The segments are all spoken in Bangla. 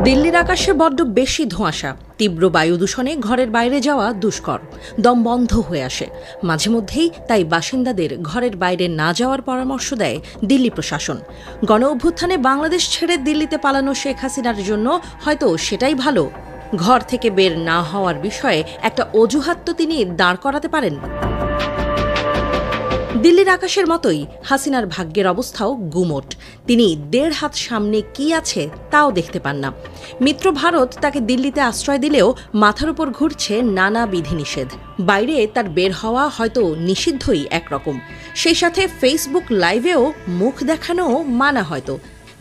দিল্লির আকাশে বড্ড বেশি ধোঁয়াশা, তীব্র বায়ু দূষণে ঘরের বাইরে যাওয়া দুষ্কর, দম বন্ধ হয়ে আসে মাঝে মধ্যেই। তাই বাসিন্দাদের ঘরের বাইরে না যাওয়ার পরামর্শ দেয় দিল্লি প্রশাসন। গণ অভ্যুত্থানে বাংলাদেশ ছেড়ে দিল্লিতে পালানো শেখ হাসিনার জন্য হয়তো সেটাই ভালো। ঘর থেকে বের না হওয়ার বিষয়ে একটা অজুহাত তো তিনি দাঁড় করাতে পারেন। দিল্লির আকাশের মতোই হাসিনার ভাগ্যের অবস্থাও গুমোট। তিনি 1.5 হাত সামনে কি আছে তাও দেখতে পান না। মিত্র ভারত তাকে দিল্লিতে আশ্রয় দিলেও মাথার উপর ঘুরছে নানা বিধিনিষেধ। বাইরে তার বের হওয়া হয়তো নিষিদ্ধই একরকম, সেই সাথে ফেসবুক লাইভেও মুখ দেখানোও মানা হয়তো।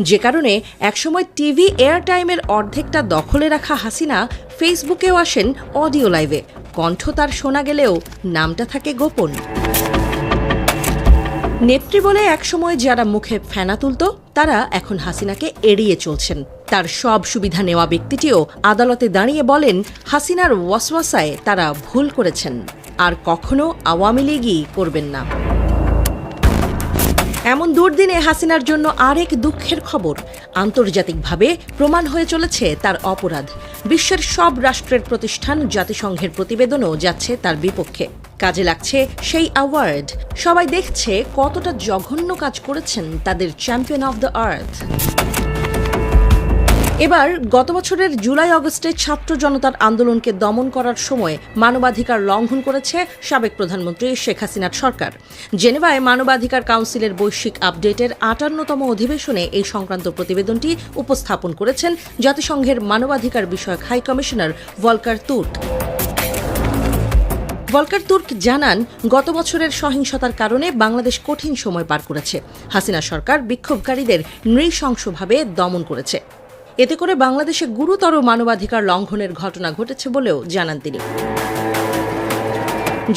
যে কারণে একসময় টিভি এয়ার টাইমের অর্ধেকটা দখলে রাখা হাসিনা ফেসবুকেও আসেন অডিও লাইভে। কণ্ঠ তার শোনা গেলেও নামটা থাকে গোপন। নেত্রী বলে একসময় যারা মুখে ফেনা তুলত, তারা এখন হাসিনাকে এড়িয়ে চলছেন। তার সব সুবিধা নেওয়া ব্যক্তিটিও আদালতে দাঁড়িয়ে বলেন, হাসিনার ওয়াসওয়াসায় তারা ভুল করেছেন, আর কখনো আওয়ামী লীগই করবেন না। এমন দুর্দিনে হাসিনার জন্য আরেক দুঃখের খবর। আন্তর্জাতিকভাবে প্রমাণ হয়ে চলেছে তার অপরাধ। বিশ্বের সব রাষ্ট্রের প্রতিষ্ঠান, জাতিসংঘের প্রতিবেদনও যাচ্ছে তার বিপক্ষে। কাজে লাগছে সেই অ্যাওয়ার্ড। সবাই দেখছে কতটা জঘন্য কাজ করেছেন তাদের চ্যাম্পিয়ন অব দ্য আর্থ। এবার গত বছরের জুলাই আগস্টে ছাত্র জনতার আন্দোলনকে দমন করার সময় মানবাধিকার লঙ্ঘন করেছে সাবেক প্রধানমন্ত্রী শেখ হাসিনার সরকার। জেনেভায় মানবাধিকার কাউন্সিলের বৈশ্বিক আপডেটের 58তম অধিবেশনে এই সংক্রান্ত প্রতিবেদনটি উপস্থাপন করেছেন জাতিসংঘের মানবাধিকার বিষয়ক high commissioner Volker Turk. Volker Turk জানান, গত বছরের সহিংসতার কারণে বাংলাদেশ কঠিন সময় পার করেছে। হাসিনা সরকার বিক্ষোভকারীদের নৃশংসভাবে দমন করেছে। এতে করে বাংলাদেশে গুরুতর মানবাধিকার লঙ্ঘনের ঘটনা ঘটেছে বলেও জানান তিনি।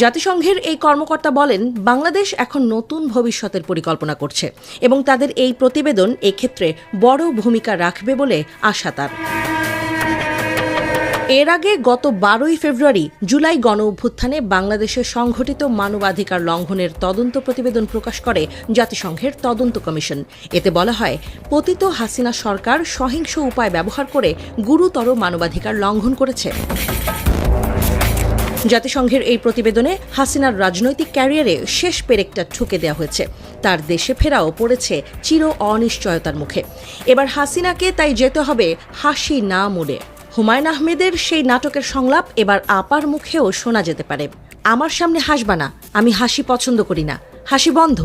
জাতিসংঘের এই কর্মকর্তা বলেন, বাংলাদেশ এখন নতুন ভবিষ্যতের পরিকল্পনা করছে এবং তাদের এই প্রতিবেদন এক্ষেত্রে বড় ভূমিকা রাখবে বলে আশা তার। এর আগে গত 12ই ফেব্রুয়ারি জুলাই গণ অভ্যুত্থানে বাংলাদেশে সংঘটিত মানবাধিকার লঙ্ঘনের তদন্ত প্রতিবেদন প্রকাশ করে জাতিসংঘের তদন্ত কমিশন। এতে বলা হয়, পতিত হাসিনা সরকার সহিংস উপায় ব্যবহার করে গুরুতর মানবাধিকার লঙ্ঘন করেছে। জাতিসংঘের এই প্রতিবেদনে হাসিনার রাজনৈতিক ক্যারিয়ারে শেষ পেরেকটা ঠুকে দেওয়া হয়েছে। তার দেশে ফেরাও পড়েছে চির অনিশ্চয়তার মুখে। এবার হাসিনাকে তাই যেতে হবে হাসি না মুড়ে। হুমায়ুন আহমেদের সেই নাটকের সংলাপ এবার আপার মুখেও শোনা যেতে পারে, আমার সামনে হাসবা না, আমি হাসি পছন্দ করি না, হাসি বন্ধ।